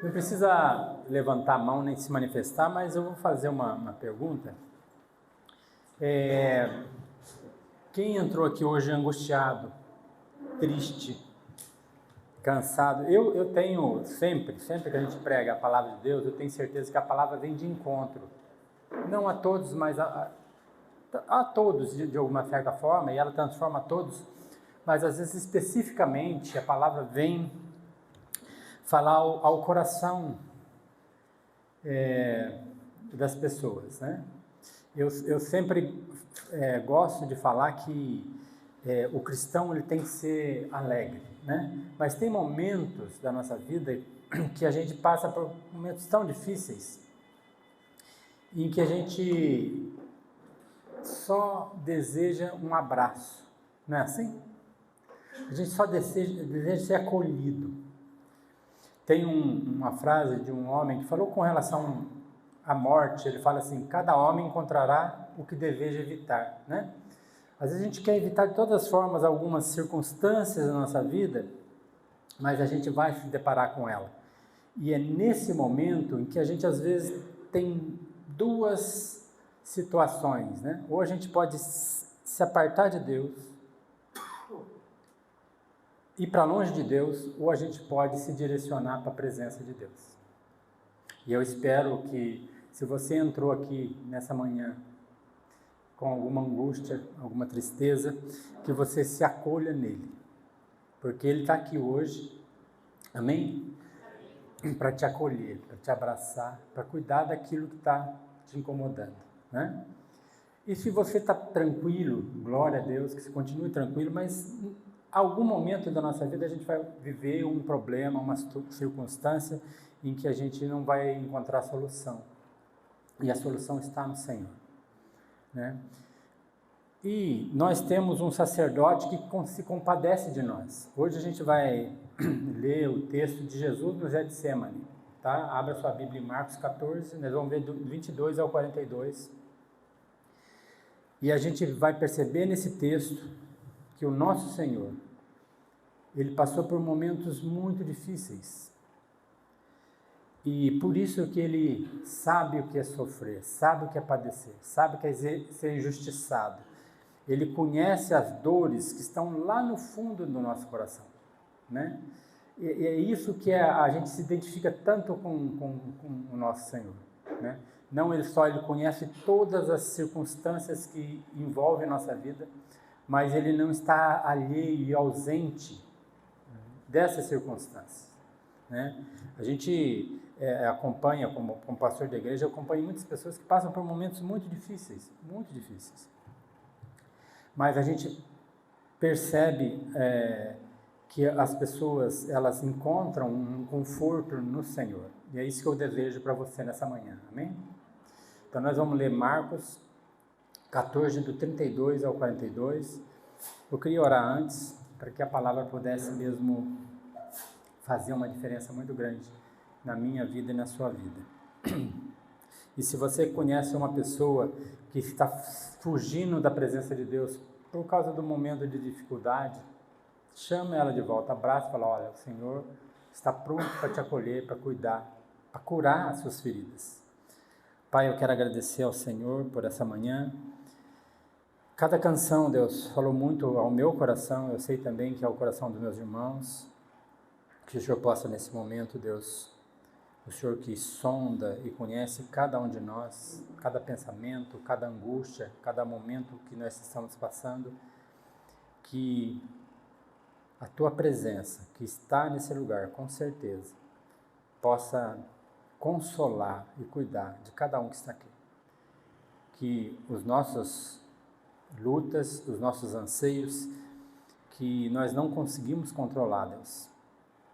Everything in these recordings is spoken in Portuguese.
Não precisa levantar a mão nem se manifestar, mas eu vou fazer uma pergunta. Quem entrou aqui hoje angustiado, triste, cansado? Eu tenho sempre que a gente prega a palavra de Deus, eu tenho certeza que a palavra vem de encontro. Não a todos, mas a todos de alguma certa forma, e ela transforma a todos, mas às vezes especificamente a palavra vem falar ao coração das pessoas, né? Eu sempre gosto de falar que o cristão ele tem que ser alegre, né? Mas tem momentos da nossa vida que a gente passa por momentos tão difíceis em que a gente só deseja um abraço, não é assim? A gente só deseja ser acolhido. Tem uma frase de um homem que falou com relação à morte, ele fala assim: cada homem encontrará o que deseja evitar, né? Às vezes a gente quer evitar de todas as formas algumas circunstâncias da nossa vida, mas a gente vai se deparar com ela. E é nesse momento em que a gente às vezes tem duas situações, né? Ou a gente pode se apartar de Deus, ir para longe de Deus, ou a gente pode se direcionar para a presença de Deus. E eu espero que, se você entrou aqui nessa manhã com alguma angústia, alguma tristeza, que você se acolha nele, porque ele está aqui hoje, amém? Para te acolher, para te abraçar, para cuidar daquilo que está te incomodando, né? E se você está tranquilo, glória a Deus, que você continue tranquilo, mas em algum momento da nossa vida a gente vai viver um problema, uma circunstância em que a gente não vai encontrar solução. E a solução está no Senhor, né? E nós temos um sacerdote que se compadece de nós. Hoje a gente vai ler o texto de Jesus no Getsemane, tá? Abra sua Bíblia em Marcos 14, nós vamos ver do 22 ao 42. E a gente vai perceber nesse texto que o nosso Senhor, ele passou por momentos muito difíceis. E por isso que ele sabe o que é sofrer, sabe o que é padecer, sabe o que é ser injustiçado. Ele conhece as dores que estão lá no fundo do nosso coração, né? E é isso que a gente se identifica tanto com o nosso Senhor, né? Não ele conhece todas as circunstâncias que envolvem a nossa vida, mas ele não está alheio e ausente dessas circunstâncias, né? A gente acompanha, como pastor da igreja, eu acompanho muitas pessoas que passam por momentos muito difíceis, mas a gente percebe que as pessoas, elas encontram um conforto no Senhor, e é isso que eu desejo para você nessa manhã, amém? Então nós vamos ler Marcos 14, do 32 ao 42, eu queria orar antes, para que a palavra pudesse mesmo fazer uma diferença muito grande na minha vida e na sua vida. E se você conhece uma pessoa que está fugindo da presença de Deus por causa do momento de dificuldade, chame ela de volta, abraça e fala: olha, o Senhor está pronto para te acolher, para cuidar, para curar as suas feridas. Pai, eu quero agradecer ao Senhor por essa manhã. Cada canção, Deus, falou muito ao meu coração, eu sei também que é o coração dos meus irmãos. Que o Senhor possa nesse momento, Deus, o Senhor que sonda e conhece cada um de nós, cada pensamento, cada angústia, cada momento que nós estamos passando, que a Tua presença, que está nesse lugar, com certeza, possa consolar e cuidar de cada um que está aqui. Que os nossos lutas, os nossos anseios, que nós não conseguimos controlar, Deus,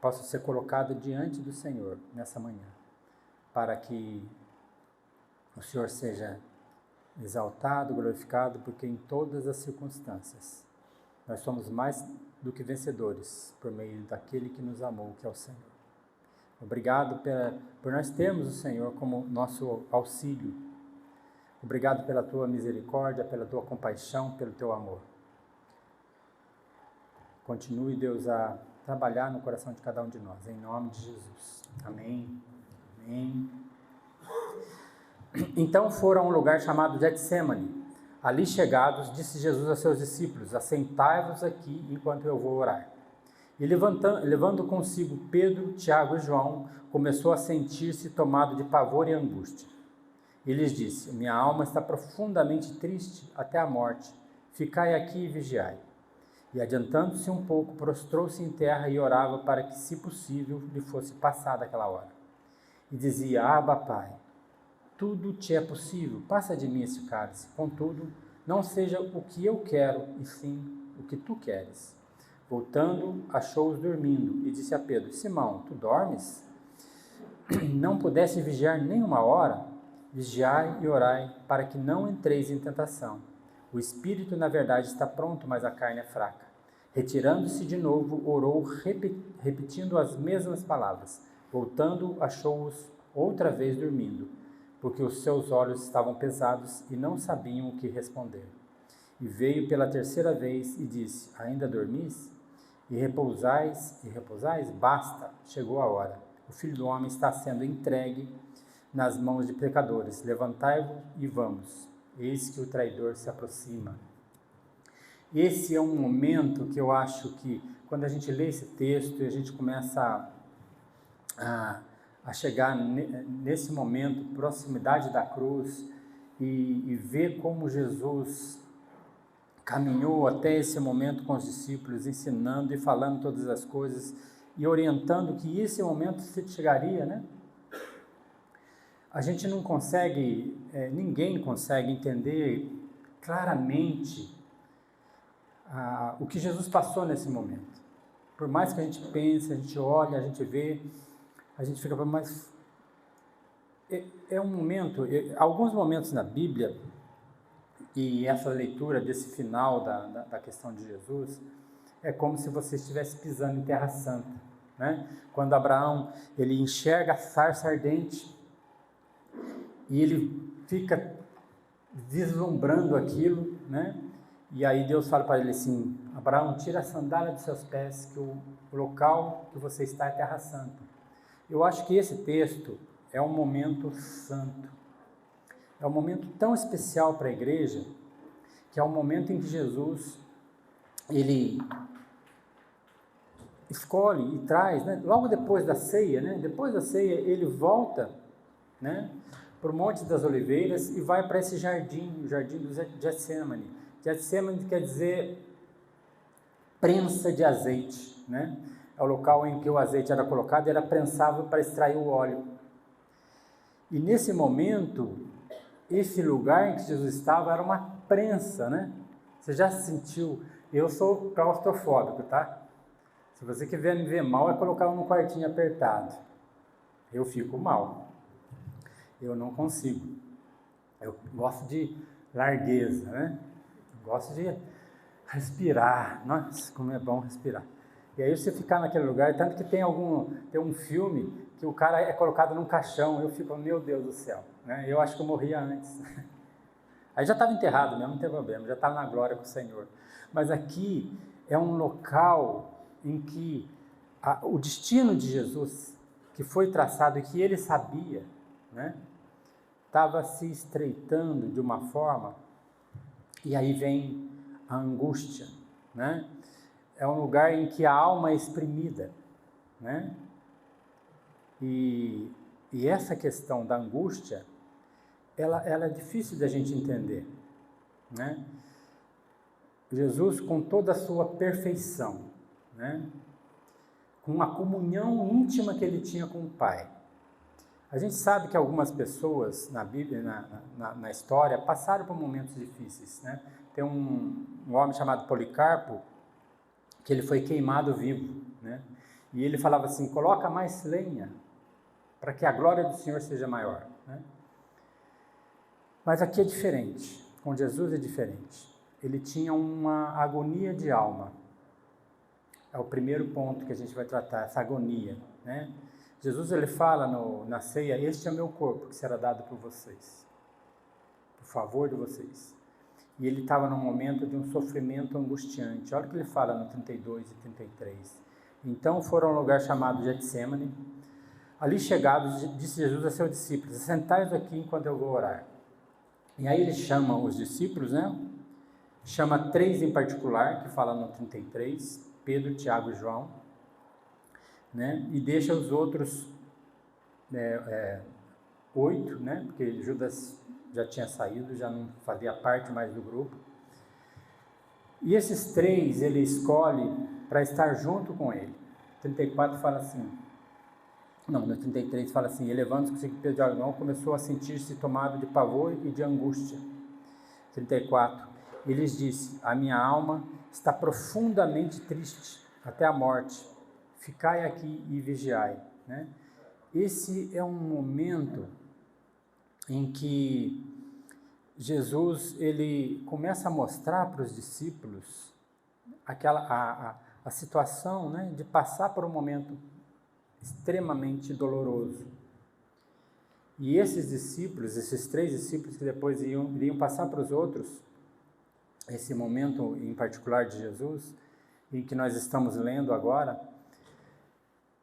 possam ser colocados diante do Senhor nessa manhã, para que o Senhor seja exaltado, glorificado, porque em todas as circunstâncias nós somos mais do que vencedores por meio daquele que nos amou, que é o Senhor. Obrigado por nós termos o Senhor como nosso auxílio. Obrigado pela Tua misericórdia, pela Tua compaixão, pelo Teu amor. Continue, Deus, a trabalhar no coração de cada um de nós, em nome de Jesus. Amém. Amém. Então foram a um lugar chamado Getsemane. Ali chegados, disse Jesus a seus discípulos: assentai-vos aqui enquanto eu vou orar. E levando consigo Pedro, Tiago e João, começou a sentir-se tomado de pavor e angústia. E lhes disse: minha alma está profundamente triste até a morte. Ficai aqui e vigiai. E adiantando-se um pouco, prostrou-se em terra e orava para que, se possível, lhe fosse passada aquela hora. E dizia: Abba, Pai, tudo te é possível, passa de mim esse cálice. Contudo, não seja o que eu quero, e sim o que tu queres. Voltando, achou-os dormindo e disse a Pedro: Simão, tu dormes? Não pudeste vigiar nem uma hora? Vigiai e orai, para que não entreis em tentação. O espírito, na verdade, está pronto, mas a carne é fraca. Retirando-se de novo, orou, repetindo as mesmas palavras. Voltando, achou-os outra vez dormindo, porque os seus olhos estavam pesados e não sabiam o que responder. E veio pela terceira vez e disse: ainda dormis? E repousais? Basta, chegou a hora. O Filho do Homem está sendo entregue nas mãos de pecadores. Levantai-vos e vamos. Eis que o traidor se aproxima. Esse é um momento que eu acho que, quando a gente lê esse texto e a gente começa a chegar nesse momento, proximidade da cruz, e ver como Jesus caminhou até esse momento com os discípulos, ensinando e falando todas as coisas, e orientando que esse momento chegaria, né? A gente não consegue, ninguém consegue entender claramente o que Jesus passou nesse momento. Por mais que a gente pense, a gente olhe, a gente vê, a gente fica, mas é um momento, alguns momentos na Bíblia, e essa leitura desse final da questão de Jesus, é como se você estivesse pisando em terra santa, né? Quando Abraão, ele enxerga a sarça ardente, e ele fica vislumbrando aquilo, né? E aí Deus fala para ele assim: Abraão, tira a sandália dos seus pés, que o local que você está é terra santa. Eu acho que esse texto é um momento santo, é um momento tão especial para a igreja, que é o momento em que Jesus, ele escolhe e traz, né? Logo depois da ceia, né? Depois da ceia ele volta, né, para o Monte das Oliveiras e vai para esse jardim, o jardim do Getsemane. Getsemane quer dizer prensa de azeite, né? É o local em que o azeite era colocado e era prensável para extrair o óleo. E nesse momento, esse lugar em que Jesus estava era uma prensa, né? Você já se sentiu? Eu sou claustrofóbico, tá? Se você quiser me ver mal, é colocar num quartinho apertado. Eu fico mal. Eu não consigo. Eu gosto de largueza, né? Eu gosto de respirar. Nossa, como é bom respirar. E aí você ficar naquele lugar, tanto que tem um filme que o cara é colocado num caixão, eu fico, meu Deus do céu, né? Eu acho que eu morria antes. Aí já estava enterrado mesmo, não tem problema, já estava na glória com o Senhor. Mas aqui é um local em que o destino de Jesus, que foi traçado e que ele sabia, né, estava se estreitando de uma forma, e aí vem a angústia, né? É um lugar em que a alma é exprimida, né? E essa questão da angústia, ela é difícil da gente entender, né? Jesus, com toda a sua perfeição, né, com a comunhão íntima que ele tinha com o Pai. A gente sabe que algumas pessoas na Bíblia, na história, passaram por momentos difíceis, né? Tem um homem chamado Policarpo, que ele foi queimado vivo, né? E ele falava assim: coloca mais lenha, para que a glória do Senhor seja maior, né? Mas aqui é diferente, com Jesus é diferente. Ele tinha uma agonia de alma. É o primeiro ponto que a gente vai tratar, essa agonia, né? Jesus, ele fala na ceia: este é o meu corpo que será dado por vocês, por favor de vocês. E ele estava num momento de um sofrimento angustiante. Olha o que ele fala no 32 e 33. Então foram a um lugar chamado Getsêmani. Ali chegados, disse Jesus a seus discípulos: sentai-vos aqui enquanto eu vou orar. E aí ele chama os discípulos, né? Chama 3 em particular, que fala no 33, Pedro, Tiago e João, né? E deixa os outros 8, né? Porque Judas já tinha saído, já não fazia parte mais do grupo. E esses 3 ele escolhe para estar junto com ele. 34 fala assim, não, no 33 fala assim: elevando-se consigo Pedro de Argão, começou a sentir-se tomado de pavor e de angústia. 34, ele lhes disse: a minha alma está profundamente triste até a morte, ficai aqui e vigiai, né? Esse é um momento em que Jesus ele começa a mostrar para os discípulos a situação, né, de passar por um momento extremamente doloroso. E esses discípulos, esses 3 discípulos que depois iriam passar para os outros, esse momento em particular de Jesus, em que nós estamos lendo agora,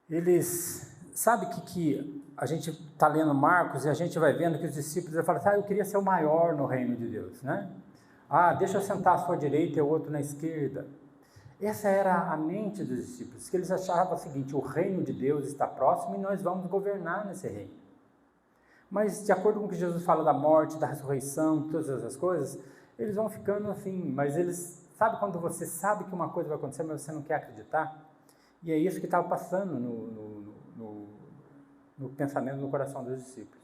eles, sabe que a gente está lendo Marcos e a gente vai vendo que os discípulos falam assim: eu queria ser o maior no reino de Deus, né? Deixa eu sentar à sua direita e o outro na esquerda. Essa era a mente dos discípulos, que eles achavam o seguinte: o reino de Deus está próximo e nós vamos governar nesse reino. Mas de acordo com o que Jesus fala da morte, da ressurreição, todas essas coisas, eles vão ficando assim, mas eles, sabe quando você sabe que uma coisa vai acontecer, mas você não quer acreditar? E é isso que estava passando no pensamento, no coração dos discípulos.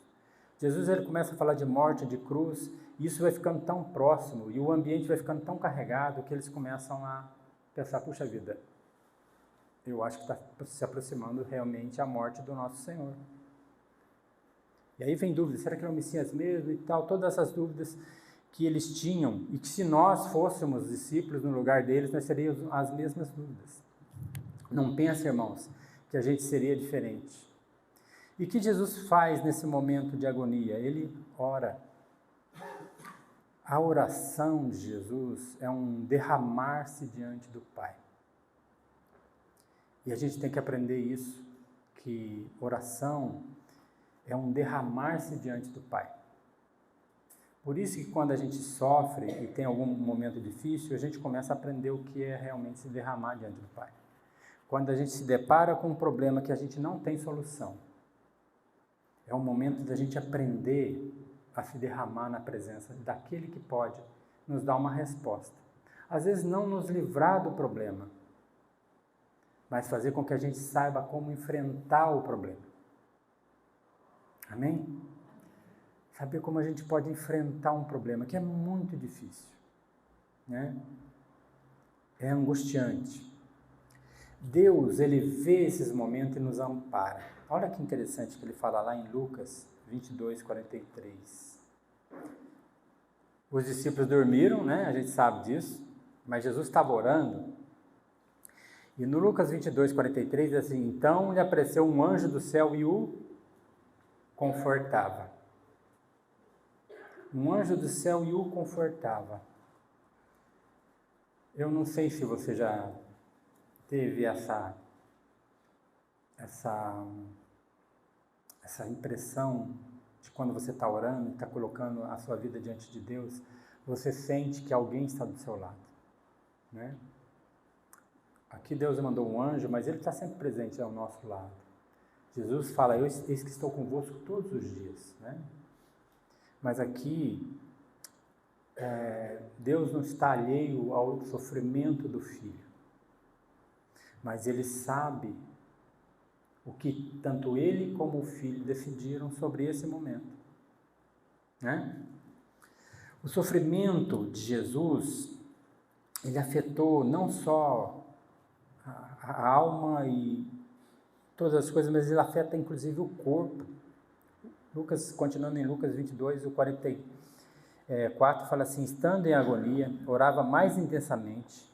Jesus ele começa a falar de morte, de cruz, e isso vai ficando tão próximo, e o ambiente vai ficando tão carregado, que eles começam a pensar: puxa vida, eu acho que está se aproximando realmente a morte do nosso Senhor. E aí vem dúvidas: será que é o Messias mesmo e tal? Todas essas dúvidas que eles tinham, e que se nós fôssemos discípulos no lugar deles, nós teríamos as mesmas dúvidas. Não pense, irmãos, que a gente seria diferente. E o que Jesus faz nesse momento de agonia? Ele ora. A oração de Jesus é um derramar-se diante do Pai. E a gente tem que aprender isso, que oração é um derramar-se diante do Pai. Por isso que quando a gente sofre e tem algum momento difícil, a gente começa a aprender o que é realmente se derramar diante do Pai. Quando a gente se depara com um problema que a gente não tem solução, é o momento da gente aprender a se derramar na presença daquele que pode nos dar uma resposta. Às vezes não nos livrar do problema, mas fazer com que a gente saiba como enfrentar o problema. Amém? Saber como a gente pode enfrentar um problema, que é muito difícil, né? É angustiante. Deus, ele vê esses momentos e nos ampara. Olha que interessante que ele fala lá em Lucas 22, 43. Os discípulos dormiram, né? A gente sabe disso, mas Jesus estava orando. E no Lucas 22, 43, diz assim: então lhe apareceu um anjo do céu e o confortava. Um anjo do céu e o confortava. Eu não sei se você já teve essa impressão de quando você está orando, está colocando a sua vida diante de Deus, você sente que alguém está do seu lado, né? Aqui Deus mandou um anjo, mas ele está sempre presente ao nosso lado. Jesus fala: eis que estou convosco todos os dias, né? Mas aqui, Deus não está alheio ao sofrimento do filho, mas ele sabe o que tanto ele como o filho decidiram sobre esse momento, né? O sofrimento de Jesus, ele afetou não só a alma e todas as coisas, mas ele afeta inclusive o corpo. Continuando em Lucas 22, o 44, fala assim: estando em agonia, orava mais intensamente.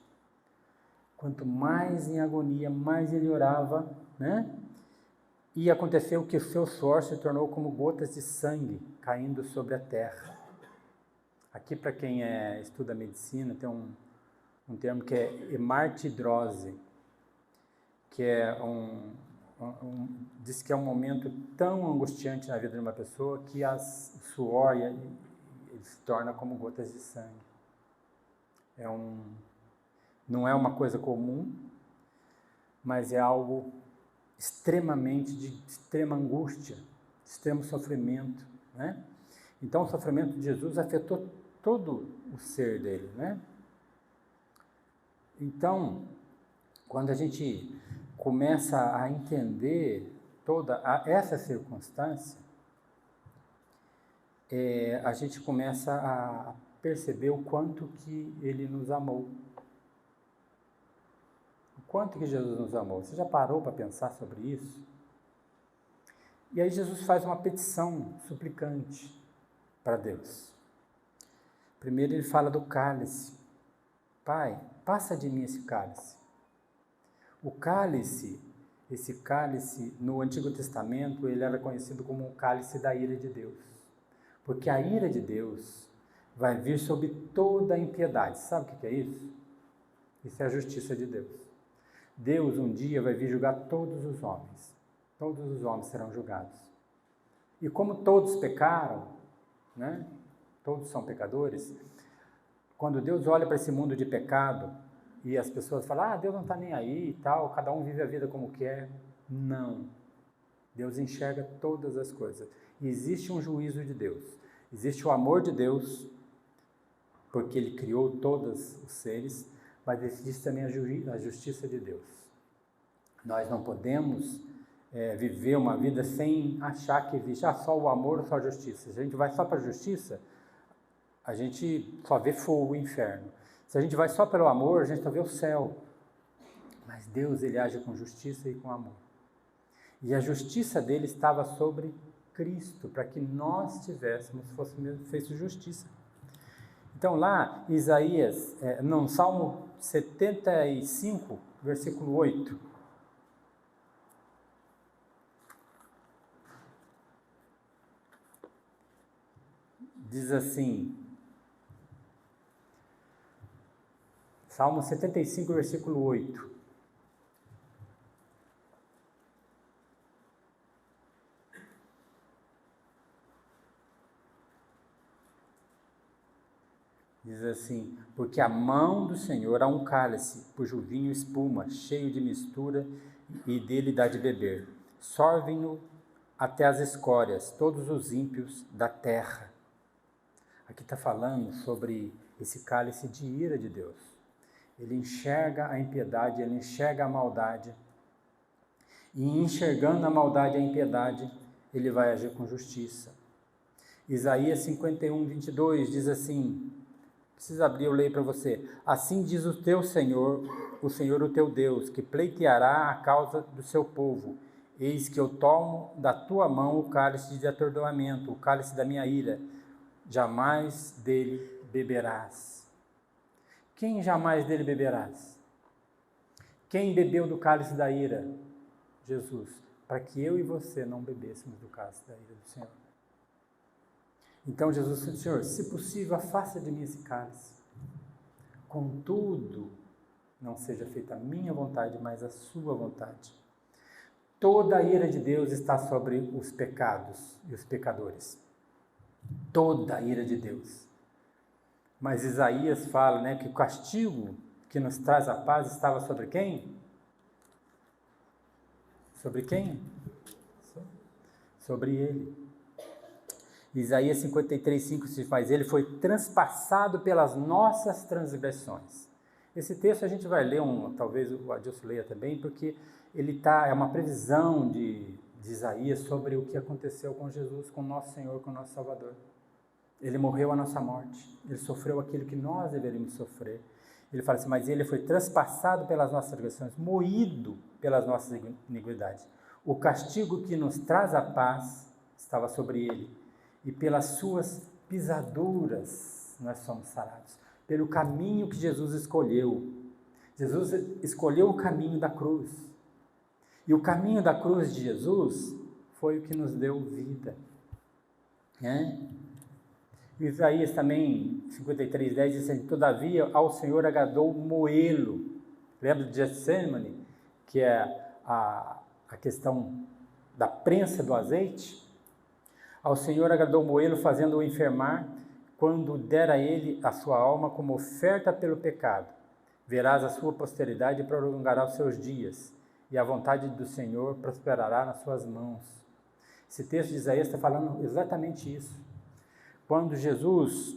Quanto mais em agonia, mais ele orava, né? E aconteceu que o seu suor se tornou como gotas de sangue caindo sobre a terra. Aqui, para quem estuda medicina, tem um termo que é hemartidrose, que diz que é um momento tão angustiante na vida de uma pessoa que o suor ele se torna como gotas de sangue. Não é uma coisa comum, mas é algo extremamente de extrema angústia, de extremo sofrimento, né? Então o sofrimento de Jesus afetou todo o ser dele, né? Então, quando a gente começa a entender toda essa circunstância, a gente começa a perceber o quanto que ele nos amou. O quanto que Jesus nos amou. Você já parou para pensar sobre isso? E aí Jesus faz uma petição suplicante para Deus. Primeiro ele fala do cálice. Pai, passa de mim esse cálice. O cálice, esse cálice no Antigo Testamento, ele era conhecido como o cálice da ira de Deus. Porque a ira de Deus vai vir sobre toda a impiedade. Sabe o que é isso? Isso é a justiça de Deus. Deus um dia vai vir julgar todos os homens. Todos os homens serão julgados. E como todos pecaram, né? Todos são pecadores, quando Deus olha para esse mundo de pecado e as pessoas falam, Deus não está nem aí e tal, cada um vive a vida como quer. Não. Deus enxerga todas as coisas. E existe um juízo de Deus. Existe o amor de Deus, porque Ele criou todos os seres, mas existe também a justiça de Deus. Nós não podemos viver uma vida sem achar que existe só o amor ou só a justiça. Se a gente vai só para a justiça, a gente só vê fogo, inferno. Se a gente vai só pelo amor, a gente só vê o céu. Mas Deus, Ele age com justiça e com amor. E a justiça dele estava sobre Cristo, para que nós fôssemos feitos justiça. Então lá, Isaías, no Salmo 75, versículo 8. Diz assim, Salmo 75, versículo 8. Diz assim, porque a mão do Senhor há um cálice, cujo vinho espuma, cheio de mistura, e dele dá de beber. Sorvem-no até as escórias, todos os ímpios da terra. Aqui está falando sobre esse cálice de ira de Deus. Ele enxerga a impiedade, ele enxerga a maldade. E enxergando a maldade e a impiedade, ele vai agir com justiça. Isaías 51, 22 diz assim, precisa abrir, eu leio para você. Assim diz o teu Senhor, o teu Deus, que pleiteará a causa do seu povo. Eis que eu tomo da tua mão o cálice de atordoamento, o cálice da minha ira. Jamais dele beberás. Quem jamais dele beberás? Quem bebeu do cálice da ira? Jesus. Para que eu e você não bebêssemos do cálice da ira do Senhor. Então Jesus disse, Senhor, se possível, afasta de mim esse cálice. Contudo, não seja feita a minha vontade, mas a sua vontade. Toda a ira de Deus está sobre os pecados e os pecadores. Toda a ira de Deus. Mas Isaías fala, que o castigo que nos traz a paz estava sobre quem? Sobre quem? Sobre ele. Isaías 53:5 se faz, ele foi transpassado pelas nossas transgressões. Esse texto a gente vai ler, talvez o Adilson leia também, porque é uma previsão de Isaías sobre o que aconteceu com Jesus, com o nosso Senhor, com o nosso Salvador. Ele morreu a nossa morte, ele sofreu aquilo que nós deveríamos sofrer. Ele fala assim, mas ele foi transpassado pelas nossas transgressões, moído pelas nossas iniquidades. O castigo que nos traz a paz estava sobre ele. E pelas suas pisaduras nós somos sarados. Pelo caminho que Jesus escolheu. Jesus escolheu o caminho da cruz. E o caminho da cruz de Jesus foi o que nos deu vida. Isaías também, 53:10, diz assim, todavia ao Senhor agradou moê-lo. Lembra de Getsemane? que é a questão da prensa do azeite, ao Senhor agradou moê-lo, fazendo-o enfermar, quando dera a ele a sua alma como oferta pelo pecado. Verás a sua posteridade e prolongará os seus dias, e a vontade do Senhor prosperará nas suas mãos. Esse texto de Isaías está falando exatamente isso. Quando Jesus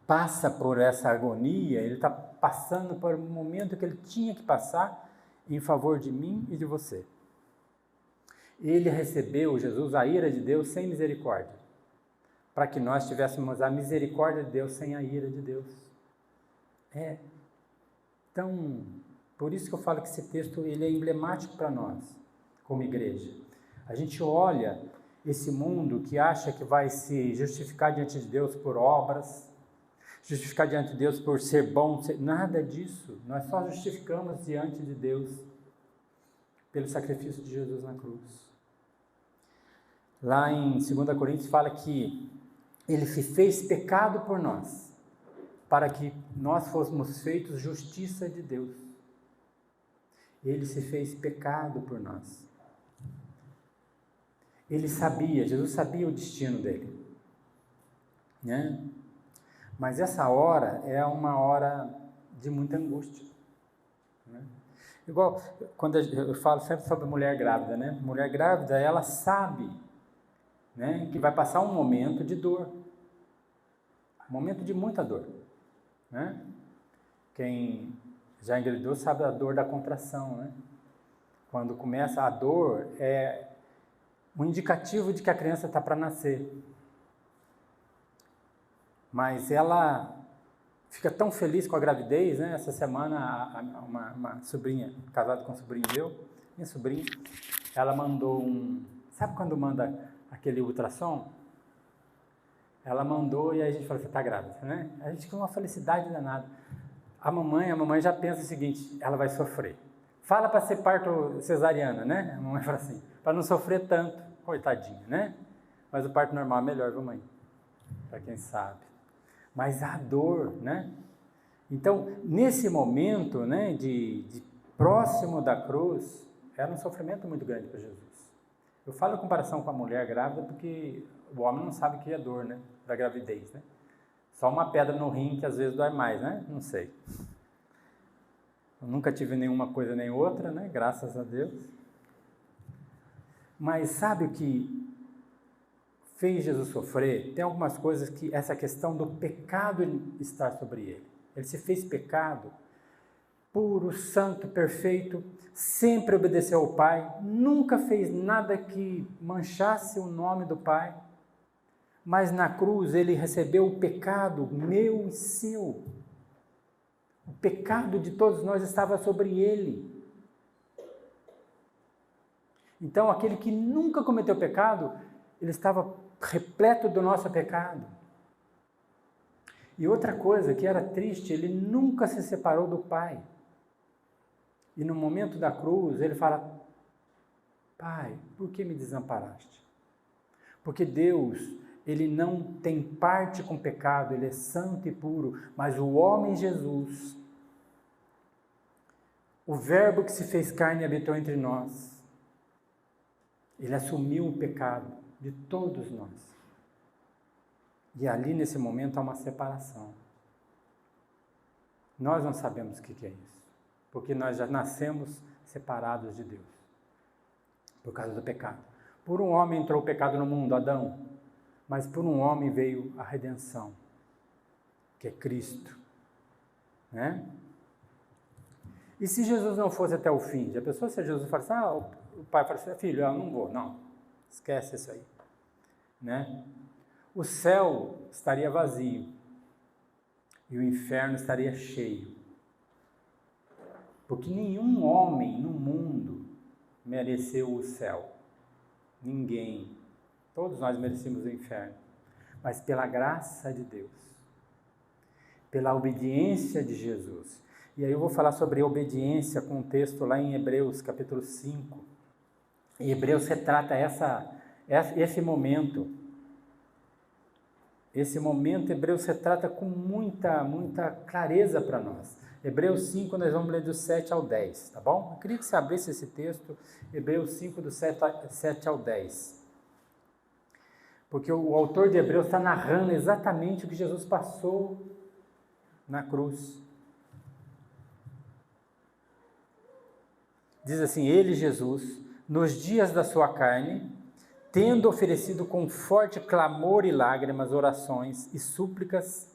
passa por essa agonia, ele está passando por um momento que ele tinha que passar em favor de mim e de você. Ele recebeu, Jesus, a ira de Deus sem misericórdia, para que nós tivéssemos a misericórdia de Deus sem a ira de Deus. Então, por isso que eu falo que esse texto ele é emblemático para nós, como igreja. A gente olha esse mundo que acha que vai se justificar diante de Deus por obras, justificar diante de Deus por ser bom, nada disso. Nós só justificamos diante de Deus pelo sacrifício de Jesus na cruz. Lá em 2 Coríntios fala que ele se fez pecado por nós, para que nós fôssemos feitos justiça de Deus. Ele se fez pecado por nós. Ele sabia, Jesus sabia o destino dele, né? Mas essa hora é uma hora de muita angústia, né? Igual, quando eu falo sempre sobre mulher grávida, né? Mulher grávida, ela sabe, né, que vai passar um momento de dor, um momento de muita dor, né? Quem já engravidou sabe a dor da contração, né? Quando começa a dor, é um indicativo de que a criança está para nascer. Mas ela fica tão feliz com a gravidez, né? Essa semana, uma sobrinha, casada com um sobrinho meu, minha sobrinha, ela mandou sabe quando manda aquele ultrassom? Ela mandou e aí a gente falou, você está grávida, né? A gente fica uma felicidade danada. A mamãe já pensa o seguinte, ela vai sofrer. Fala para ser parto cesariana, né? A mamãe fala assim, para não sofrer tanto, coitadinha, né? Mas o parto normal é melhor, viu, mãe? Para quem sabe. Mas a dor, né? Então, nesse momento, né, de próximo da cruz, era um sofrimento muito grande para Jesus. Eu falo em comparação com a mulher grávida porque o homem não sabe o que é dor, né, da gravidez, né? Só uma pedra no rim que às vezes dói mais, né? Não sei. Eu nunca tive nenhuma coisa nem outra, né? Graças a Deus. Mas sabe o que fez Jesus sofrer? Tem algumas coisas que essa questão do pecado estar sobre ele. Ele se fez pecado, puro, santo, perfeito, sempre obedeceu ao Pai, nunca fez nada que manchasse o nome do Pai, mas na cruz ele recebeu o pecado meu e seu. O pecado de todos nós estava sobre ele. Então, aquele que nunca cometeu pecado, ele estava repleto do nosso pecado. E outra coisa que era triste, ele nunca se separou do Pai. E no momento da cruz, ele fala, Pai, por que me desamparaste? Porque Deus, ele não tem parte com pecado, ele é santo e puro, mas o homem Jesus, o verbo que se fez carne e habitou entre nós, ele assumiu o pecado de todos nós. E ali nesse momento há uma separação. Nós não sabemos o que é isso, porque nós já nascemos separados de Deus, por causa do pecado. Por um homem entrou o pecado no mundo, Adão, mas por um homem veio a redenção, que é Cristo, né? E se Jesus não fosse até o fim? Já pensou se Jesus falasse, o pai fala assim, filho, eu não vou, não, esquece isso aí, né? O céu estaria vazio e o inferno estaria cheio, porque nenhum homem no mundo mereceu o céu, ninguém, todos nós merecemos o inferno, mas pela graça de Deus, pela obediência de Jesus. E aí eu vou falar sobre obediência com um texto lá em Hebreus, capítulo 5. Em Hebreus retrata esse momento. Esse momento Hebreus retrata com muita clareza para nós. Hebreus 5, nós vamos ler do 7 ao 10, tá bom? Eu queria que você abrisse esse texto, Hebreus 5, do 7 ao 10. Porque o autor de Hebreus está narrando exatamente o que Jesus passou na cruz. Diz assim: ele, Jesus, nos dias da sua carne, tendo oferecido com forte clamor e lágrimas, orações e súplicas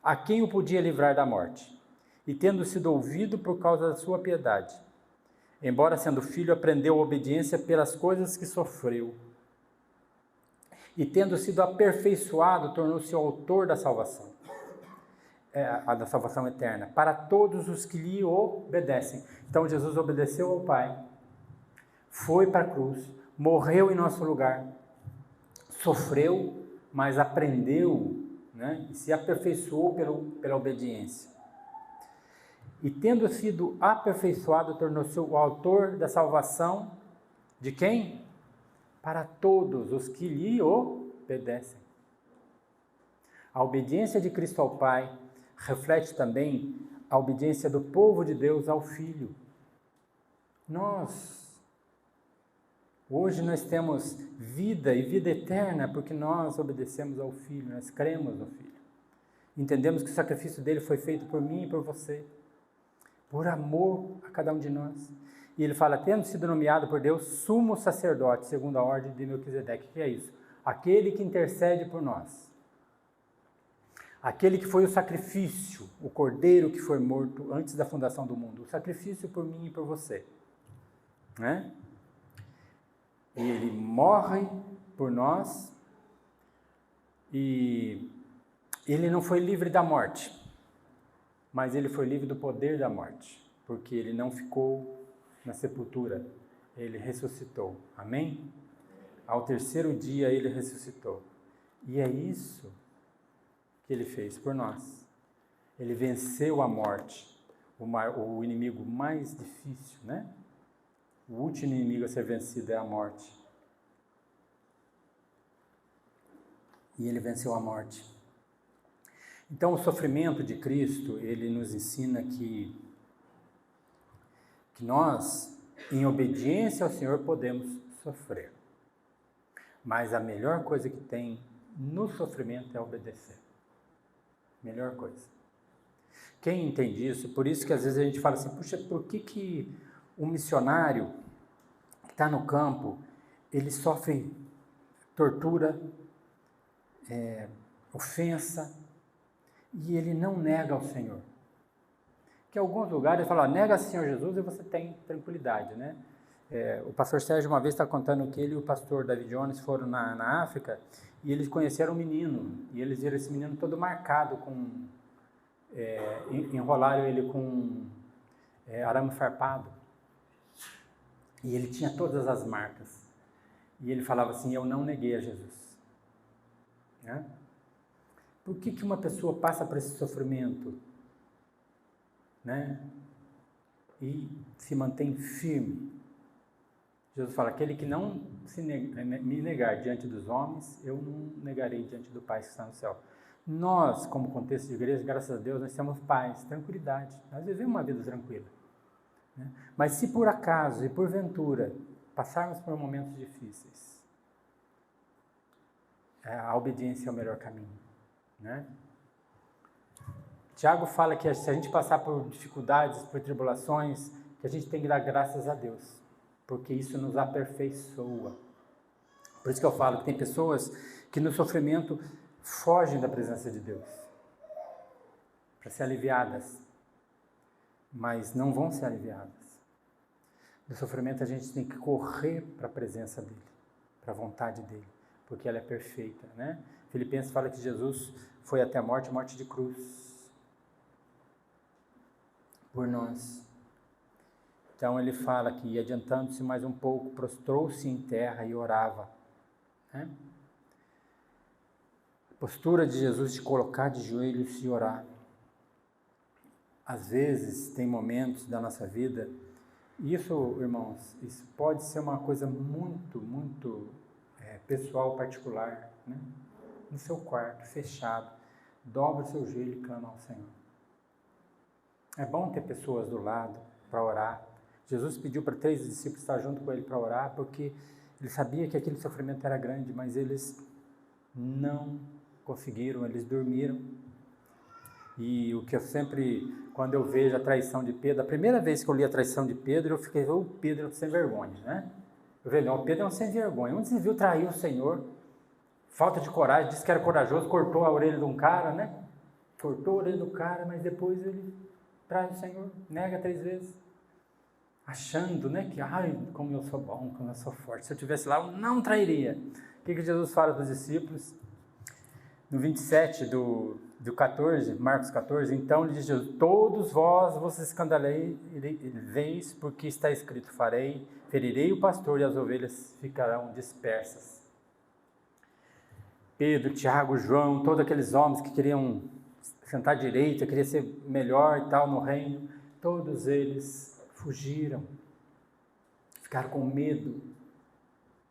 a quem o podia livrar da morte, e tendo sido ouvido por causa da sua piedade, embora sendo filho, aprendeu a obediência pelas coisas que sofreu, e tendo sido aperfeiçoado, tornou-se autor da salvação, da salvação eterna, para todos os que lhe obedecem. Então Jesus obedeceu ao Pai, foi para a cruz, morreu em nosso lugar, sofreu, mas aprendeu, né, e se aperfeiçoou pela obediência. E tendo sido aperfeiçoado, tornou-se o autor da salvação de quem? Para todos os que lhe obedecem. A obediência de Cristo ao Pai reflete também a obediência do povo de Deus ao Filho. Hoje nós temos vida e vida eterna porque nós obedecemos ao Filho, nós cremos no Filho. Entendemos que o sacrifício dele foi feito por mim e por você, por amor a cada um de nós. E ele fala, tendo sido nomeado por Deus sumo sacerdote, segundo a ordem de Melquisedeque. O que é isso? Aquele que intercede por nós. Aquele que foi o sacrifício, o cordeiro que foi morto antes da fundação do mundo. O sacrifício por mim e por você. Né? Ele morre por nós e ele não foi livre da morte, mas ele foi livre do poder da morte, porque ele não ficou na sepultura, ele ressuscitou. Amém? Ao terceiro dia ele ressuscitou. E é isso que ele fez por nós. Ele venceu a morte, o inimigo mais difícil, né? O último inimigo a ser vencido é a morte. E ele venceu a morte. Então, o sofrimento de Cristo, ele nos ensina que nós, em obediência ao Senhor, podemos sofrer. Mas a melhor coisa que tem no sofrimento é obedecer. Melhor coisa. Quem entende isso? Por isso que às vezes a gente fala assim, puxa, por que um missionário que está no campo, ele sofre tortura, ofensa, e ele não nega ao Senhor? Que em alguns lugares ele fala, nega ao Senhor Jesus e você tem tranquilidade, né? O pastor Sérgio uma vez está contando que ele e o pastor David Jones foram na África e eles conheceram um menino, e eles viram esse menino todo marcado enrolaram ele com arame farpado, e ele tinha todas as marcas, e ele falava assim, eu não neguei a Jesus. Né? Por que uma pessoa passa por esse sofrimento, né, e se mantém firme? Jesus fala, aquele que não me negar diante dos homens, eu não negarei diante do Pai que está no céu. Nós, como contexto de igreja, graças a Deus, nós temos paz, tranquilidade. Nós vivemos uma vida tranquila. Né? Mas se por acaso e porventura passarmos por momentos difíceis, a obediência é o melhor caminho. Né? Tiago fala que se a gente passar por dificuldades, por tribulações, que a gente tem que dar graças a Deus, porque isso nos aperfeiçoa. Por isso que eu falo que tem pessoas que no sofrimento fogem da presença de Deus para ser aliviadas, mas não vão ser aliviadas. No sofrimento a gente tem que correr para a presença dele, para a vontade dele, porque ela é perfeita, né? Filipenses fala que Jesus foi até a morte de cruz, por nós. Então ele fala que, adiantando-se mais um pouco, prostrou-se em terra e orava. Né? A postura de Jesus de colocar de joelhos e orar. Às vezes tem momentos da nossa vida, isso, irmãos, isso pode ser uma coisa muito, muito pessoal, particular, né? No seu quarto, fechado, dobra o seu joelho e clama ao Senhor. É bom ter pessoas do lado para orar. Jesus pediu para 3 discípulos estar junto com ele para orar, porque ele sabia que aquele sofrimento era grande, mas eles não conseguiram, eles dormiram. E o que eu sempre, quando eu vejo a traição de Pedro, a primeira vez que eu li a traição de Pedro, eu fiquei, Pedro sem vergonha, né? Eu falei, não, Pedro é um sem vergonha. Onde se viu trair o Senhor? Falta de coragem, disse que era corajoso, cortou a orelha de um cara, né? Cortou a orelha do cara, mas depois ele trai o Senhor, nega 3 vezes. Achando, né, que, como eu sou bom, como eu sou forte. Se eu estivesse lá, eu não trairia. O que Jesus fala para os discípulos? No 27 do 14, Marcos 14, então lhe diz Jesus, todos vos escandalizeis, porque está escrito, ferirei o pastor e as ovelhas ficarão dispersas. Pedro, Tiago, João, todos aqueles homens que queriam sentar à direita, queriam ser melhor e tal no reino, todos eles fugiram, ficaram com medo.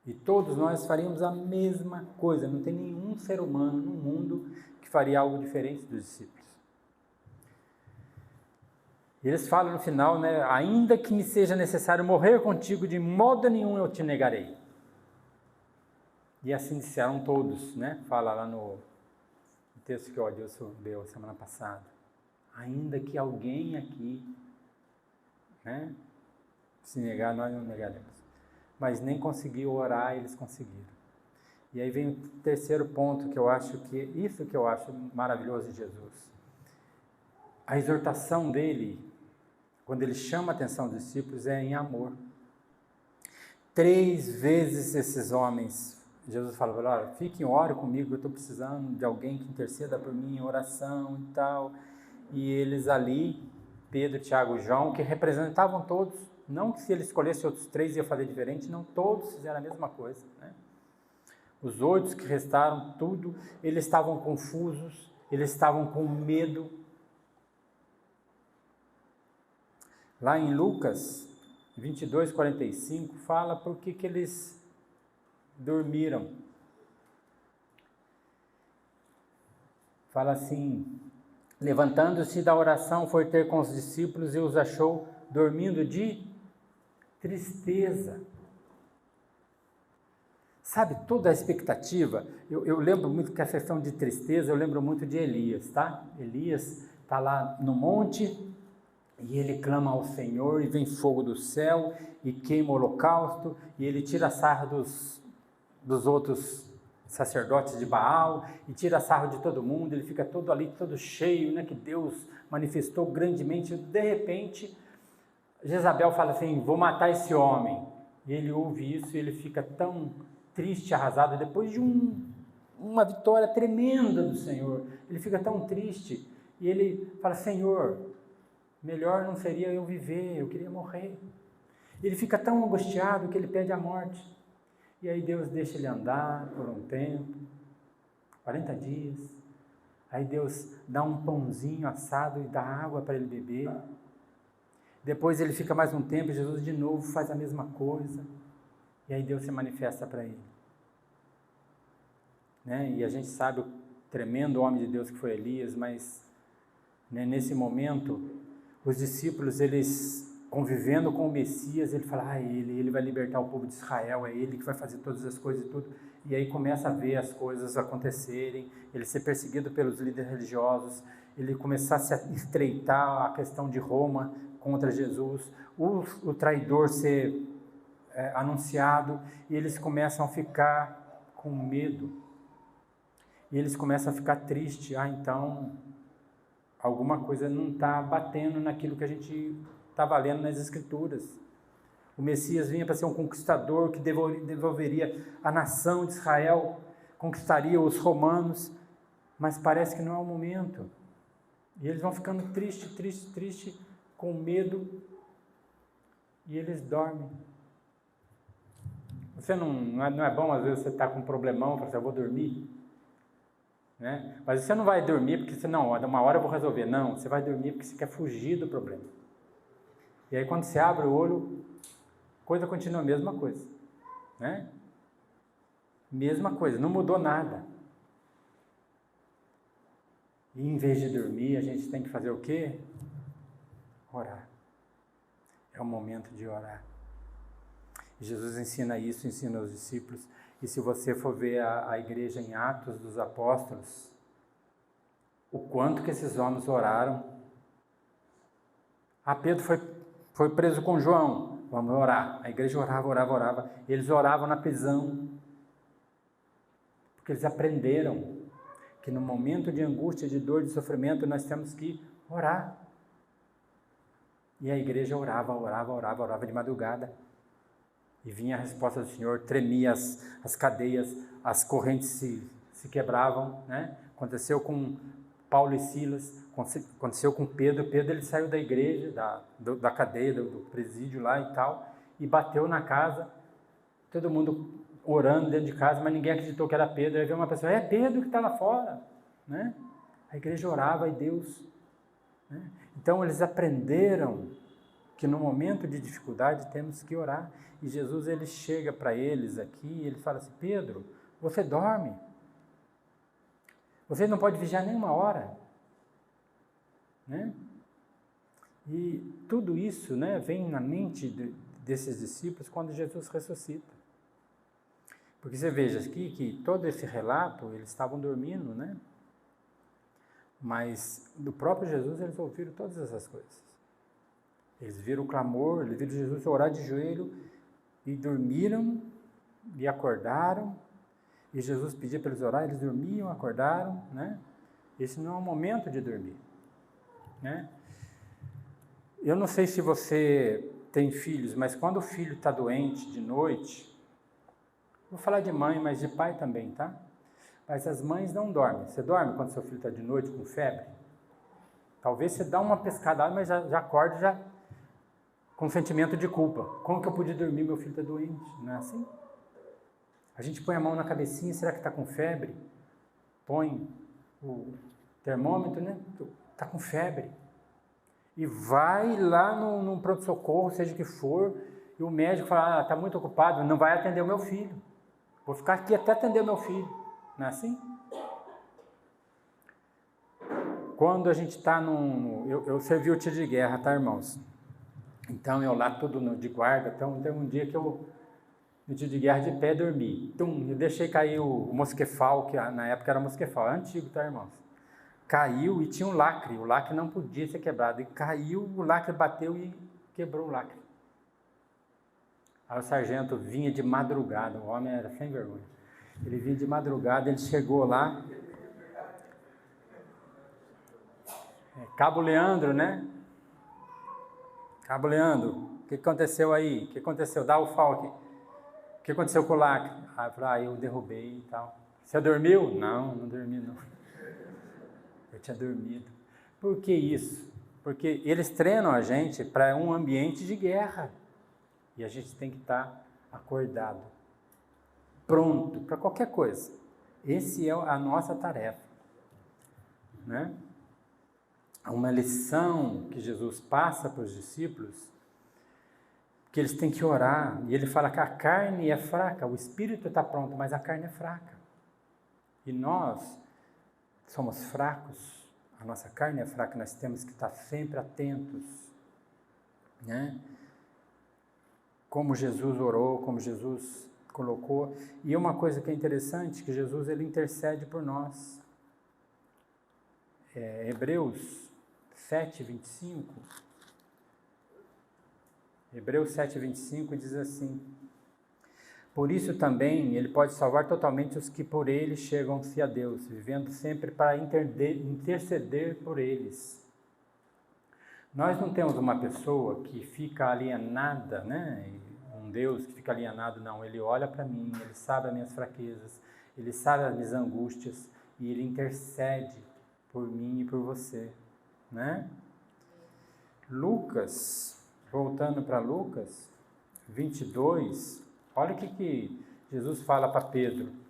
E todos nós faríamos a mesma coisa, não tem nenhum ser humano no mundo que faria algo diferente dos discípulos. E eles falam no final, né, ainda que me seja necessário morrer contigo, de modo nenhum eu te negarei. E assim disseram todos, né, fala lá no texto que o Adilson leu semana passada. Ainda que alguém aqui, né, se negar, nós não negaremos. Mas nem conseguiu orar, eles conseguiram. E aí vem o terceiro ponto que eu acho isso que eu acho maravilhoso de Jesus. A exortação dele, quando ele chama a atenção dos discípulos, é em amor. 3 vezes esses homens, Jesus falou, olha, fiquem, ore comigo, eu estou precisando de alguém que interceda por mim em oração e tal. E eles ali, Pedro, Tiago e João, que representavam todos, não que se ele escolhesse outros 3 ia fazer diferente, não, todos fizeram a mesma coisa, né? Os 8 que restaram, tudo, eles estavam confusos, eles estavam com medo. Lá em Lucas 22:45, fala por que eles dormiram. Fala assim, levantando-se da oração, foi ter com os discípulos e os achou dormindo de tristeza. Sabe, toda a expectativa, eu lembro muito que a questão de tristeza, eu lembro muito de Elias, tá? Elias está lá no monte e ele clama ao Senhor e vem fogo do céu e queima o holocausto e ele tira sarro dos outros sacerdotes de Baal e tira sarro de todo mundo, ele fica todo ali, todo cheio, né, que Deus manifestou grandemente. De repente, Jezabel fala assim, vou matar esse homem. E ele ouve isso e ele fica tão triste, arrasado, depois de uma vitória tremenda do Senhor, ele fica tão triste, e ele fala, Senhor, melhor não seria eu viver, eu queria morrer. Ele fica tão angustiado que ele pede a morte, e aí Deus deixa ele andar por um tempo, 40 dias, aí Deus dá um pãozinho assado e dá água para ele beber, depois ele fica mais um tempo, e Jesus de novo faz a mesma coisa, e aí Deus se manifesta para ele. Né? E a gente sabe o tremendo homem de Deus que foi Elias, mas né, nesse momento, os discípulos, eles convivendo com o Messias, ele fala, ele vai libertar o povo de Israel, é ele que vai fazer todas as coisas e tudo. E aí começa a ver as coisas acontecerem, ele ser perseguido pelos líderes religiosos, ele começar a se estreitar a questão de Roma contra Jesus, o traidor ser anunciado, e eles começam a ficar com medo, e eles começam a ficar tristes, então alguma coisa não está batendo naquilo que a gente estava lendo nas Escrituras. O Messias vinha para ser um conquistador que devolveria a nação de Israel, conquistaria os romanos, mas parece que não é o momento, e eles vão ficando tristes, com medo, e eles dormem. Você não é bom, às vezes, você está com um problemão, fala assim, eu vou dormir, né? Mas você não vai dormir porque você, não, uma hora eu vou resolver. Não, você vai dormir porque você quer fugir do problema. E aí, quando você abre o olho, a coisa continua a mesma coisa, né? Mesma coisa, não mudou nada. E em vez de dormir, a gente tem que fazer o quê? orar. É o momento de orar. E Jesus ensina isso, ensina aos discípulos. E se você for ver a igreja em Atos dos Apóstolos, o quanto que esses homens oraram. Pedro foi preso com João. Vamos orar. A igreja orava. Eles oravam na prisão. Porque eles aprenderam que no momento de angústia, de dor, de sofrimento, nós temos que orar. E a igreja orava de madrugada. E vinha a resposta do Senhor, tremia as cadeias, as correntes se quebravam, né? Aconteceu com Paulo e Silas, aconteceu com Pedro. Pedro, ele saiu da igreja, da cadeia, do presídio lá e tal, e bateu na casa, todo mundo orando dentro de casa, mas ninguém acreditou que era Pedro. Aí veio uma pessoa, é Pedro que está lá fora, né? A igreja orava e Deus, né? Então eles aprenderam que no momento de dificuldade temos que orar. E Jesus, ele chega para eles aqui e ele fala assim, Pedro, você dorme? Você não pode vigiar nem uma hora? Né? E tudo isso, né, vem na mente desses discípulos quando Jesus ressuscita. Porque você veja aqui que todo esse relato, eles estavam dormindo, né? Mas do próprio Jesus eles ouviram todas essas coisas. Eles viram o clamor, eles viram Jesus orar de joelho e dormiram e acordaram. E Jesus pedia para eles orar, eles dormiam, acordaram, né? Esse não é um momento de dormir, né? Eu não sei se você tem filhos, mas quando o filho está doente de noite, vou falar de mãe, mas de pai também, tá? Mas as mães não dormem. Você dorme quando seu filho está de noite com febre? Talvez você dá uma pescada, mas já acorda já com sentimento de culpa. Como que eu pude dormir? Meu filho está doente. Não é assim? A gente põe a mão na cabecinha, será que está com febre? Põe o termômetro, né? Está com febre. E vai lá no pronto-socorro, seja o que for, e o médico fala, está muito ocupado, não vai atender o meu filho. Vou ficar aqui até atender o meu filho. Não é assim? Quando a gente está eu servi o tiro de guerra, tá, irmãos? Então, eu lá tudo de guarda, então tem um dia que eu, no tiro de guerra, de pé, dormi. Eu deixei cair o mosquefal, que na época era mosquefal, é antigo, tá, irmãos? Caiu e tinha um lacre, o lacre não podia ser quebrado, e caiu, o lacre bateu e quebrou o lacre. Aí o sargento vinha de madrugada, o homem era sem vergonha, ele vinha de madrugada, ele chegou lá, Cabo Leandro, né? Cabo Leandro, o que aconteceu aí? O que aconteceu? Dá o falque. O que aconteceu com o lacre? Eu derrubei e tal. Você dormiu? Não dormi não. Eu tinha dormido. Por que isso? Porque eles treinam a gente para um ambiente de guerra. E a gente tem que estar acordado, pronto para qualquer coisa. Essa é a nossa tarefa, né? Uma lição que Jesus passa para os discípulos, que eles têm que orar. E ele fala que a carne é fraca, o espírito está pronto, mas a carne é fraca. E nós somos fracos, a nossa carne é fraca, nós temos que estar sempre atentos, né? Como Jesus orou, como Jesus colocou. E uma coisa que é interessante, que Jesus, ele intercede por nós. Hebreus 7:25. Hebreus 7:25 diz assim: por isso também ele pode salvar totalmente os que por ele chegam-se a Deus, vivendo sempre para interceder por eles. Nós não temos uma pessoa que fica alienada, né? Um Deus que fica alienado, não. Ele olha para mim, ele sabe as minhas fraquezas, ele sabe as minhas angústias e ele intercede por mim e por você, né? Lucas, voltando para Lucas 22, olha o que Jesus fala para Pedro.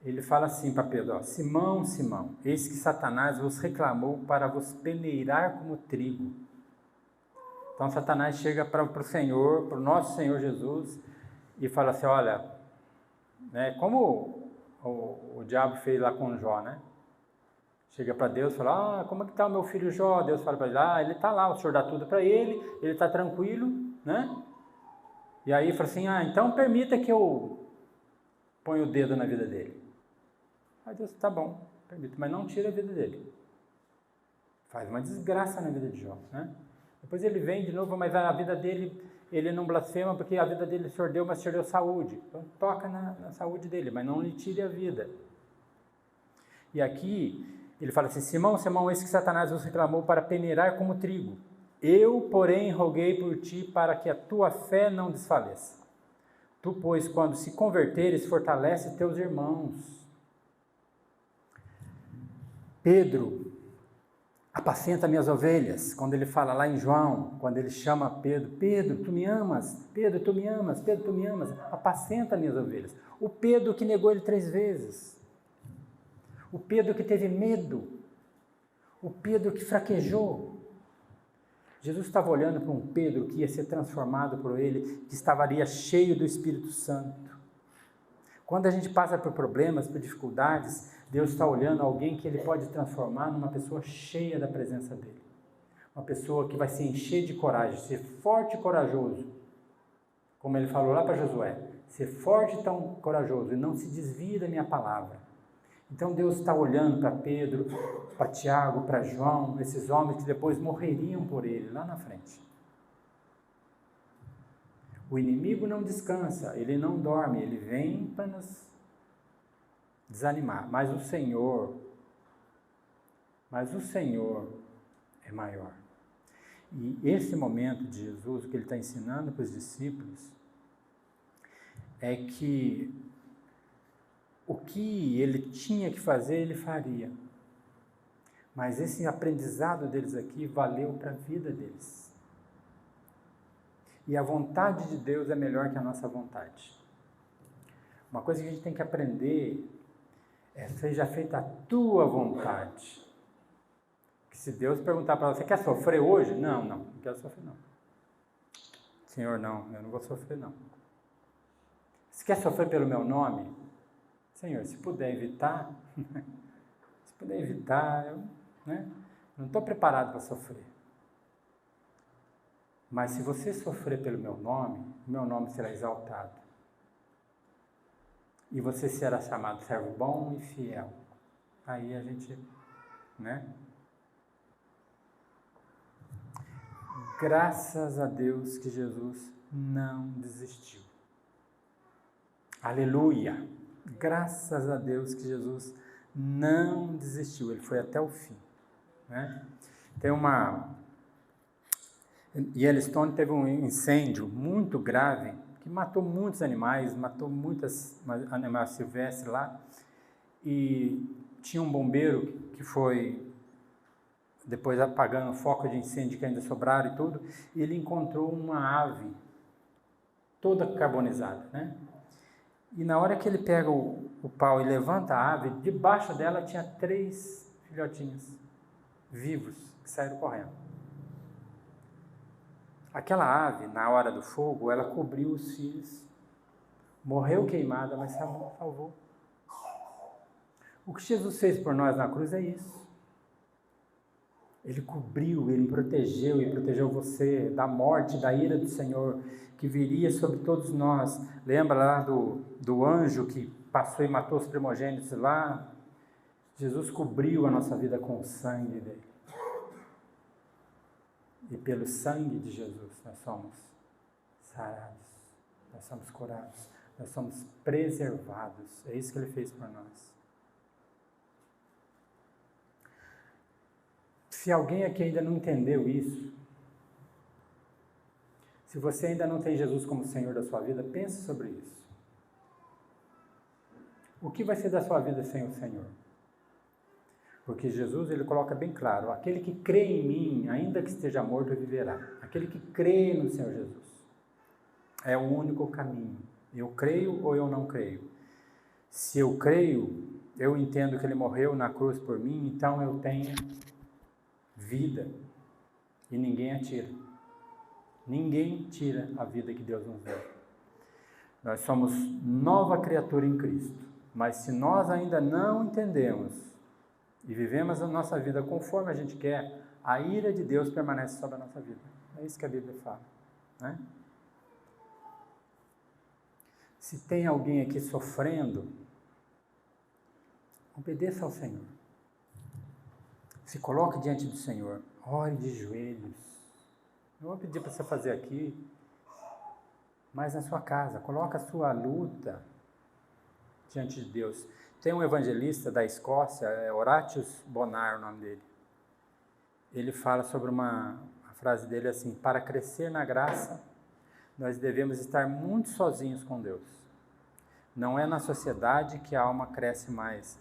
Ele fala assim para Pedro, Simão, Simão, eis que Satanás vos reclamou para vos peneirar como trigo. Então Satanás chega para o Senhor, para o nosso Senhor Jesus, e fala assim, olha, né, como o diabo fez lá com Jó, né? Chega para Deus e fala, como é que está o meu filho Jó? Deus fala para ele, ele está lá, o Senhor dá tudo para ele está tranquilo, né? E aí fala assim, então permita que eu ponha o dedo na vida dele. Aí Deus, tá bom, permita, mas não tira a vida dele. Faz uma desgraça na vida de Jó, né? Depois ele vem de novo, mas a vida dele, ele não blasfema porque a vida dele o Senhor deu, mas o Senhor deu saúde. Então toca na saúde dele, mas não lhe tire a vida. E aqui ele fala assim, Simão, Simão, eis que Satanás vos reclamou para peneirar como trigo. Eu, porém, roguei por ti para que a tua fé não desfaleça. Tu, pois, quando se converteres, fortalece teus irmãos. Pedro, apacenta minhas ovelhas. Quando ele fala lá em João, quando ele chama Pedro, Pedro, tu me amas? Pedro, tu me amas? Pedro, tu me amas? Apacenta minhas ovelhas. O Pedro que negou ele 3 vezes. O Pedro que teve medo. O Pedro que fraquejou. Jesus estava olhando para um Pedro que ia ser transformado por ele, que estaria cheio do Espírito Santo. Quando a gente passa por problemas, por dificuldades, Deus está olhando alguém que ele pode transformar numa pessoa cheia da presença dele. Uma pessoa que vai se encher de coragem, ser forte e corajoso. Como ele falou lá para Josué, ser forte e tão corajoso e não se desvie da minha palavra. Então Deus está olhando para Pedro, para Tiago, para João, esses homens que depois morreriam por ele, lá na frente. O inimigo não descansa, ele não dorme, ele vem para nos desanimar. Mas o Senhor é maior. E esse momento de Jesus, o que ele está ensinando para os discípulos, é que o que ele tinha que fazer, ele faria. Mas esse aprendizado deles aqui valeu para a vida deles. E a vontade de Deus é melhor que a nossa vontade. Uma coisa que a gente tem que aprender é, seja feita a tua vontade. Que se Deus perguntar para você, quer sofrer hoje? Não quero sofrer não. Senhor, não, eu não vou sofrer não. Se quer sofrer pelo meu nome? Senhor, se puder evitar, eu não estou preparado para sofrer. Mas se você sofrer pelo meu nome será exaltado. E você será chamado servo bom e fiel. Aí a gente, Graças a Deus que Jesus não desistiu. Aleluia! Graças a Deus que Jesus não desistiu, ele foi até o fim. Tem Yellowstone teve um incêndio muito grave, que matou muitos animais, matou muitos animais silvestres lá, e tinha um bombeiro que foi depois apagando o foco de incêndio que ainda sobraram e tudo, e ele encontrou uma ave toda carbonizada, E na hora que ele pega o pau e levanta a ave, debaixo dela tinha 3 filhotinhos vivos que saíram correndo. Aquela ave, na hora do fogo, ela cobriu os filhos, morreu queimada, mas salvou. O que Jesus fez por nós na cruz é isso. Ele cobriu, ele protegeu você da morte, da ira do Senhor, que viria sobre todos nós. Lembra lá do anjo que passou e matou os primogênitos lá? Jesus cobriu a nossa vida com o sangue dele. E pelo sangue de Jesus nós somos sarados, nós somos curados, nós somos preservados. É isso que ele fez por nós. Se alguém aqui ainda não entendeu isso, se você ainda não tem Jesus como Senhor da sua vida, pense sobre isso. O que vai ser da sua vida sem o Senhor? Porque Jesus, ele coloca bem claro, aquele que crê em mim, ainda que esteja morto, viverá. Aquele que crê no Senhor Jesus. É o único caminho. Eu creio ou eu não creio? Se eu creio, eu entendo que ele morreu na cruz por mim, então eu tenho vida. E ninguém atira. Ninguém tira a vida que Deus nos deu. Nós somos nova criatura em Cristo. Mas se nós ainda não entendemos e vivemos a nossa vida conforme a gente quer, a ira de Deus permanece sobre a nossa vida. É isso que a Bíblia fala, né? Se tem alguém aqui sofrendo, obedeça ao Senhor. Se coloque diante do Senhor. Ore de joelhos. Não vou pedir para você fazer aqui, mas na sua casa. Coloque a sua luta diante de Deus. Tem um evangelista da Escócia, Horatius Bonar, o nome dele. Ele fala sobre a frase dele assim: para crescer na graça, nós devemos estar muito sozinhos com Deus. Não é na sociedade que a alma cresce mais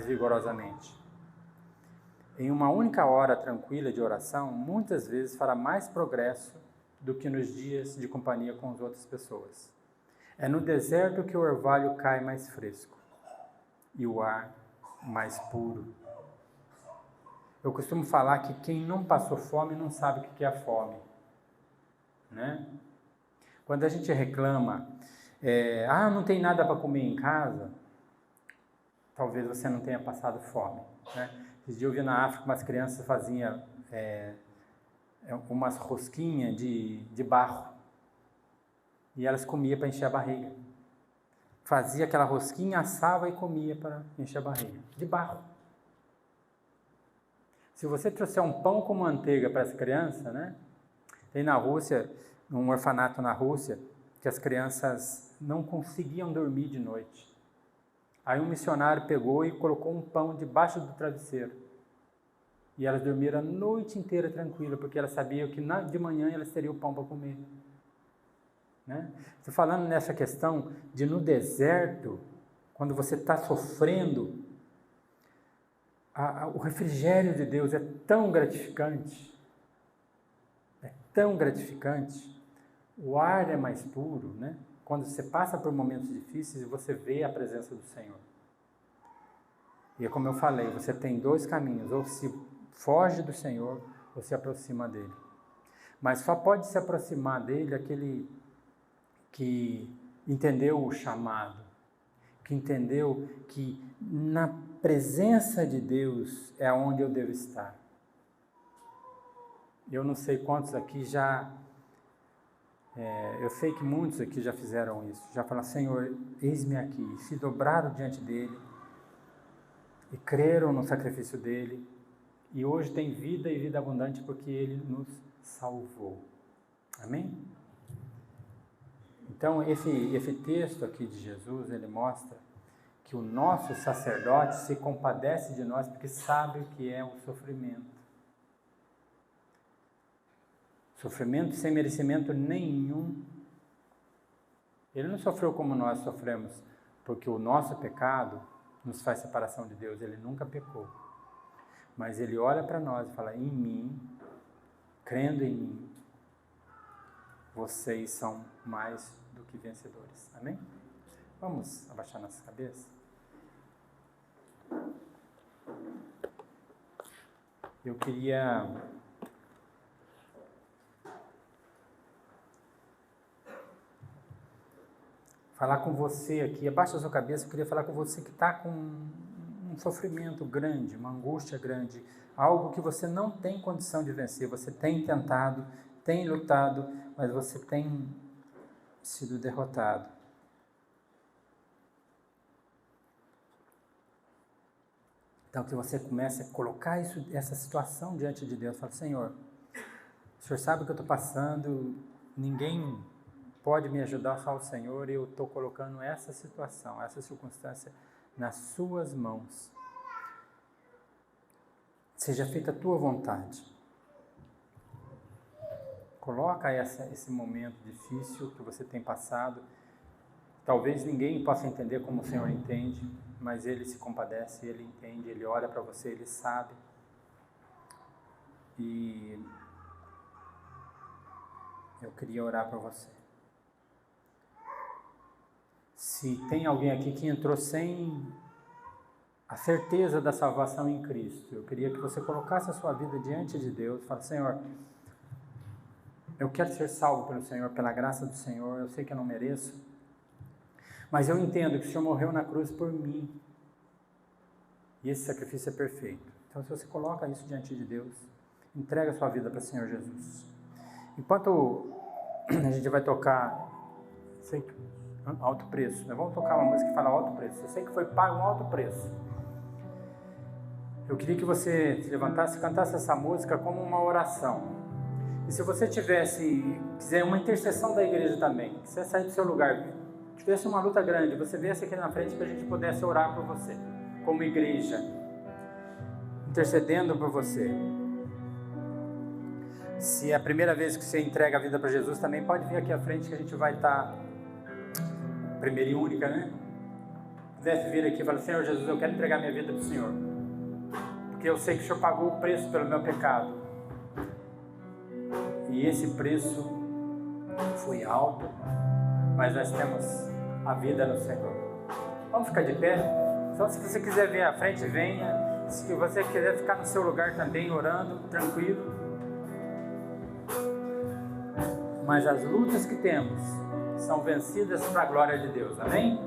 vigorosamente. Em uma única hora tranquila de oração, muitas vezes fará mais progresso do que nos dias de companhia com as outras pessoas. É no deserto que o orvalho cai mais fresco e o ar mais puro. Eu costumo falar que quem não passou fome não sabe o que é a fome, né? Quando a gente reclama, não tem nada para comer em casa, talvez você não tenha passado fome, né? Esses dias eu vi na África umas crianças faziam umas rosquinhas de barro e elas comiam para encher a barriga. Fazia aquela rosquinha, assava e comia para encher a barriga, de barro. Se você trouxer um pão com manteiga para essa criança, né? Tem na Rússia, num orfanato na Rússia, que as crianças não conseguiam dormir de noite. Aí um missionário pegou e colocou um pão debaixo do travesseiro. E elas dormiram a noite inteira tranquila, porque elas sabiam que de manhã elas teriam pão para comer. Né? Estou falando nessa questão de no deserto, quando você está sofrendo, o refrigério de Deus é tão gratificante, o ar é mais puro, né? Quando você passa por momentos difíceis, você vê a presença do Senhor. E é como eu falei, você tem dois caminhos, ou se foge do Senhor, ou se aproxima dele. Mas só pode se aproximar dele aquele que entendeu o chamado, que entendeu que na presença de Deus é onde eu devo estar. Eu não sei quantos aqui eu sei que muitos aqui já fizeram isso, já falaram: Senhor, eis-me aqui, e se dobraram diante dele, e creram no sacrifício dele, e hoje tem vida e vida abundante porque ele nos salvou. Amém? Então, esse texto aqui de Jesus, ele mostra que o nosso sacerdote se compadece de nós porque sabe o que é o sofrimento. Sofrimento sem merecimento nenhum. Ele não sofreu como nós sofremos, porque o nosso pecado nos faz separação de Deus. Ele nunca pecou. Mas ele olha para nós e fala: em mim, crendo em mim, vocês são mais do que vencedores. Amém? Vamos abaixar nossas cabeças? Eu queria falar com você aqui, abaixa a sua cabeça. Eu queria falar com você que está com um sofrimento grande, uma angústia grande, algo que você não tem condição de vencer. Você tem tentado, tem lutado, mas você tem sido derrotado. Então, que você comece a colocar essa situação diante de Deus. Fala: Senhor, o Senhor sabe o que eu estou passando, ninguém pode me ajudar, só o Senhor, e eu estou colocando essa situação, essa circunstância nas suas mãos. Seja feita a tua vontade. Coloca esse momento difícil que você tem passado. Talvez ninguém possa entender como o Senhor entende, mas Ele se compadece, Ele entende, Ele olha para você, Ele sabe. E eu queria orar para você. Se tem alguém aqui que entrou sem a certeza da salvação em Cristo, eu queria que você colocasse a sua vida diante de Deus e falasse: Senhor, Eu quero ser salvo pelo Senhor, pela graça do Senhor. Eu sei que eu não mereço, mas eu entendo que o Senhor morreu na cruz por mim. E esse sacrifício é perfeito. Então, se você coloca isso diante de Deus, entrega a sua vida para o Senhor Jesus. Enquanto a gente vai tocar alto preço, nós vamos tocar uma música que fala alto preço. Eu sei que foi pago um alto preço. Eu queria que você se levantasse e cantasse essa música como uma oração. E se você quiser uma intercessão da igreja também, que você sair do seu lugar, tivesse uma luta grande, você viesse aqui na frente para a gente pudesse orar por você, como igreja, intercedendo por você. Se é a primeira vez que você entrega a vida para Jesus, também pode vir aqui à frente que a gente vai estar, primeira e única, né? Pudesse vir aqui e falar: Senhor Jesus, eu quero entregar minha vida para o Senhor, porque eu sei que o Senhor pagou o preço pelo meu pecado, e esse preço foi alto, mas nós temos a vida no Senhor. Vamos ficar de pé? Então, se você quiser vir à frente, venha. Se você quiser ficar no seu lugar também, orando, tranquilo. Mas as lutas que temos são vencidas para a glória de Deus, amém?